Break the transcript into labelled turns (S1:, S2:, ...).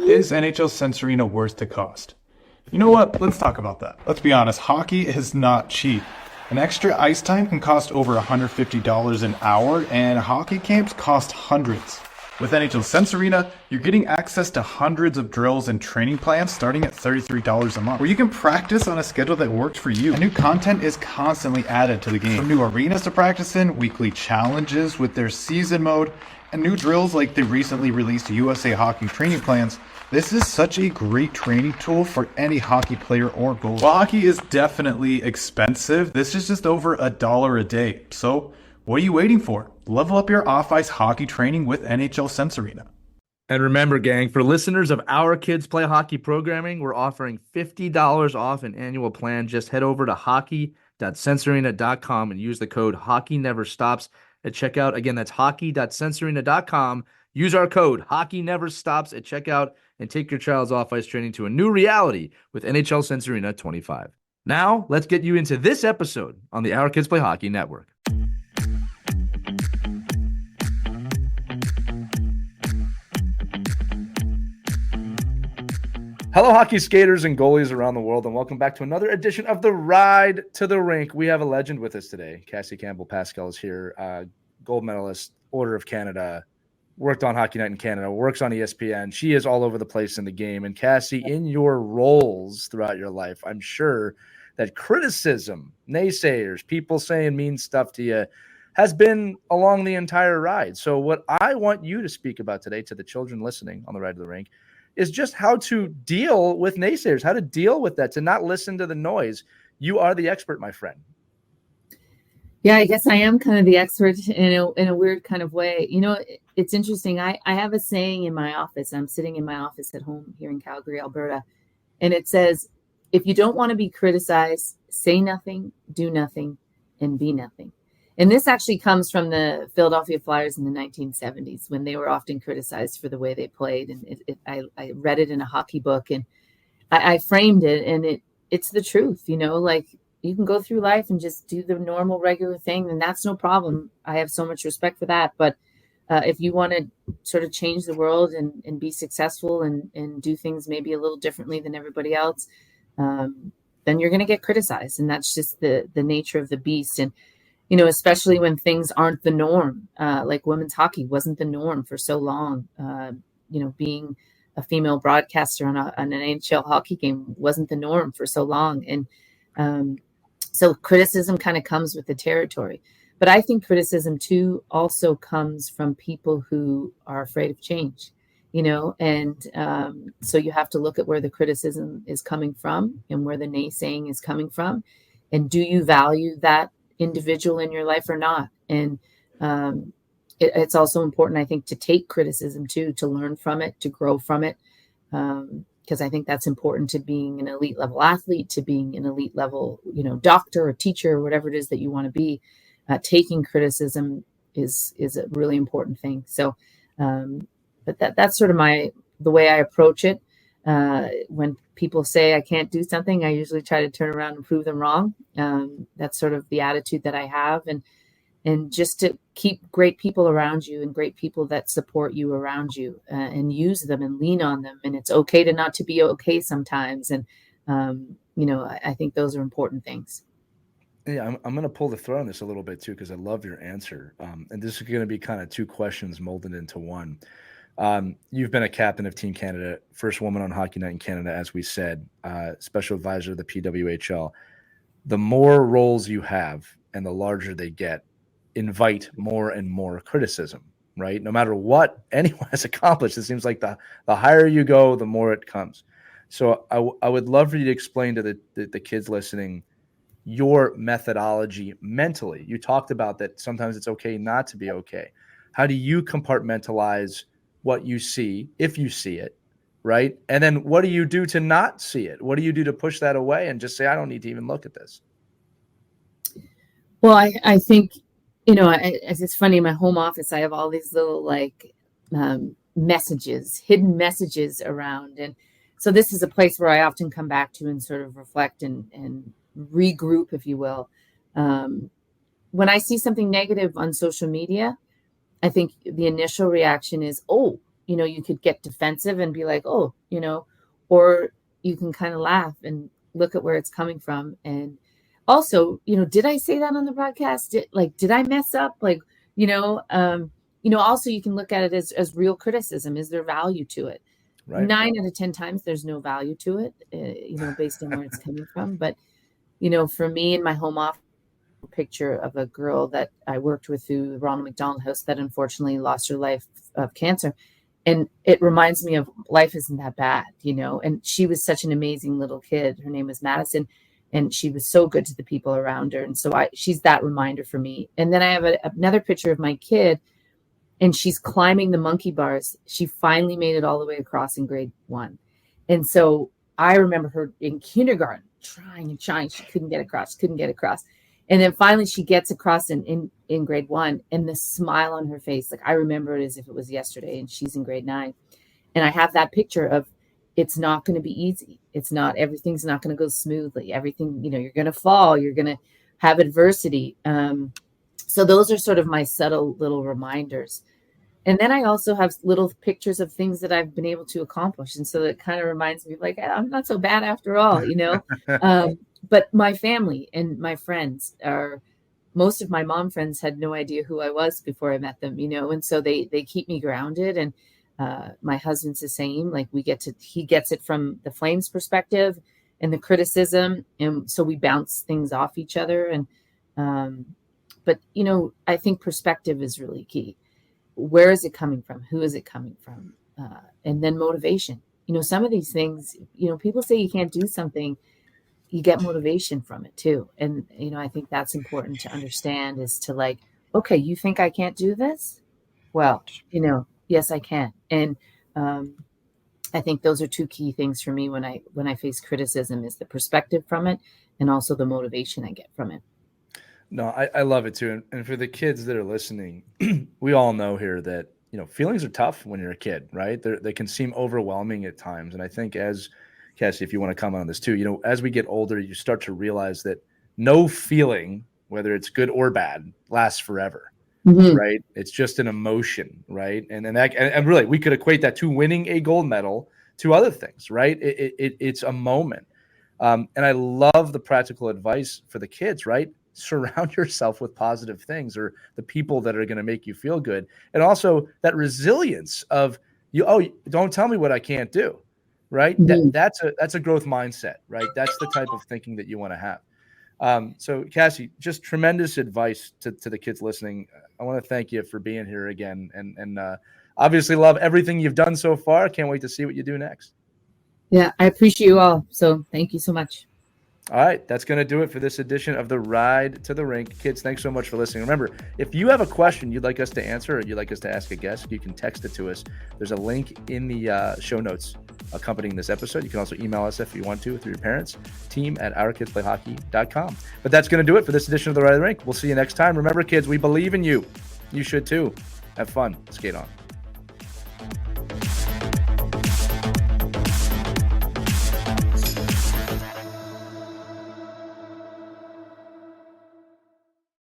S1: Is NHL Sense Arena worth the cost? You know what? Let's talk about that. Let's be honest, hockey is not cheap. An extra ice time can cost over $150 an hour, and hockey camps cost hundreds. With NHL Sense Arena, you're getting access to hundreds of drills and training plans starting at $33 a month, where you can practice on a schedule that works for you. And new content is constantly added to the game. From new arenas to practice in, weekly challenges with their season mode, and new drills like the recently released USA Hockey training plans. This is such a great training tool for any hockey player or goalie. While hockey is definitely expensive, this is just over $1 a day. So what are you waiting for? Level up your off-ice hockey training with NHL Sense Arena.
S2: And remember, gang, for listeners of Our Kids Play Hockey programming, we're offering $50 off an annual plan. Just head over to hockey.sensearena.com and use the code HockeyNeverStops at checkout. Again, that's hockey.sensearena.com. Use our code HockeyNeverStops at checkout and take your child's off-ice training to a new reality with NHL Sense Arena 25. Now, let's get you into this episode on the Our Kids Play Hockey Network. Hello, hockey skaters and goalies around the world, and welcome back to another edition of the Ride to the Rink. We have a legend with us today. Cassie Campbell-Pascall is here, gold medalist, Order of Canada, worked on Hockey Night in Canada, works on ESPN. She is all over the place in the game. And Cassie, in your roles throughout your life, I'm sure that criticism, naysayers, people saying mean stuff to you has been along the entire ride. So what I want you to speak about today to the children listening on the Ride to the Rink is just how to deal with naysayers, how to deal with that, to not listen to the noise. You are the expert, my friend.
S3: Yeah, I guess I am kind of the expert in a weird kind of way. You know, it's interesting. I have a saying in my office. I'm sitting in my office at home here in Calgary, Alberta, and it says, if you don't want to be criticized, say nothing, do nothing, and be nothing. And this actually comes from the Philadelphia Flyers in the 1970s when they were often criticized for the way they played. And I read it in a hockey book, and I framed it, and it's the truth, you know, like, you can go through life and just do the normal, regular thing, and that's no problem. I have so much respect for that. But if you want to sort of change the world and be successful and do things maybe a little differently than everybody else, then you're going to get criticized. And that's just the nature of the beast. And, you know, especially when things aren't the norm, like women's hockey wasn't the norm for so long. You know, being a female broadcaster on an NHL hockey game wasn't the norm for so long. And so criticism kind of comes with the territory. But I think criticism, too, also comes from people who are afraid of change, you know, and so you have to look at where the criticism is coming from and where the naysaying is coming from. And do you value that individual in your life or not? And it's also important, I think, to take criticism, too, to learn from it, to grow from it. Because I think that's important to being an elite level athlete, to being an elite level, you know, doctor or teacher or whatever it is that you want to be. Taking criticism is a really important thing. So, but that's sort of the way I approach it. When people say I can't do something, I usually try to turn around and prove them wrong. That's sort of the attitude that I have, and just to keep great people around you and great people that support you around you, and use them and lean on them. And it's okay to not to be okay sometimes. And, you know, I think those are important things.
S2: Yeah, I'm going to pull the thread on this a little bit, too, because I love your answer. And this is going to be kind of two questions molded into one. You've been a captain of Team Canada, first woman on Hockey Night in Canada, as we said, special advisor of the PWHL. The more roles you have and the larger they get, invite more and more criticism, right? No matter what anyone has accomplished, it seems like the higher you go, the more it comes. So I would love for you to explain to the kids listening your methodology mentally. You talked about that sometimes it's okay not to be okay. How do you compartmentalize what you see, if you see it, right? And then what do you do to not see it? What do you do to push that away and just say, I don't need to even look at this?
S3: Well, I think, you know, it's funny, in my home office, I have all these little messages, hidden messages around. And so this is a place where I often come back to and sort of reflect and regroup, if you will. When I see something negative on social media, I think the initial reaction is, oh, you could get defensive and be like, oh, or you can kind of laugh and look at where it's coming from. And also, did I say that on the broadcast? Did I mess up? Also you can look at it as real criticism. Is there value to it? Right. 9 out of 10 times there's no value to it, based on where it's coming from. But, for me in my home office, picture of a girl that I worked with through the Ronald McDonald House that unfortunately lost her life of cancer. And it reminds me of life isn't that bad, and she was such an amazing little kid. Her name was Madison, and she was so good to the people around her. And so she's that reminder for me. And then I have another picture of my kid, and she's climbing the monkey bars. She finally made it all the way across in grade 1. And so I remember her in kindergarten trying and trying. She couldn't get across. And then finally she gets across in grade 1, and the smile on her face, like I remember it as if it was yesterday, and she's in grade 9. And I have that picture of, it's not going to be easy. Everything's not going to go smoothly. Everything, you're going to fall, you're going to have adversity. So those are sort of my subtle little reminders. And then I also have little pictures of things that I've been able to accomplish. And so it kind of reminds me of like, I'm not so bad after all, But my family and my friends most of my mom friends had no idea who I was before I met them, and so they keep me grounded. And my husband's the same. Like he gets it from the Flames perspective and the criticism. And so we bounce things off each other. And, but I think perspective is really key. Where is it coming from? Who is it coming from? And then motivation. Some of these things, people say you can't do something, you get motivation from it too. And, I think that's important to understand, is to like, okay, you think I can't do this? Well, yes, I can. And I think those are 2 key things for me when I face criticism, is the perspective from it and also the motivation I get from it.
S2: No, I love it too. And for the kids that are listening, we all know here that, feelings are tough when you're a kid, right? They can seem overwhelming at times. And I think, as Cassie, if you want to comment on this too, as we get older, you start to realize that no feeling, whether it's good or bad, lasts forever, right? It's just an emotion, right? And really, we could equate that to winning a gold medal, to other things, right? It's a moment. And I love the practical advice for the kids, right? Surround yourself with positive things, or the people that are going to make you feel good. And also that resilience of don't tell me what I can't do. Right. That's a growth mindset, right? That's the type of thinking that you want to have. So Cassie, just tremendous advice to the kids listening. I want to thank you for being here again, and obviously love everything you've done so far. Can't wait to see what you do next.
S3: Yeah, I appreciate you all. So thank you so much.
S2: All right, that's going to do it for this edition of the Ride to the Rink. Kids, thanks so much for listening. Remember, if you have a question you'd like us to answer, or you'd like us to ask a guest, you can text it to us. There's a link in the show notes accompanying this episode. You can also email us if you want to through your parents, team@ourkidsplayhockey.com. But that's going to do it for this edition of the Ride to the Rink. We'll see you next time. Remember, kids, we believe in you. You should too. Have fun. Skate on.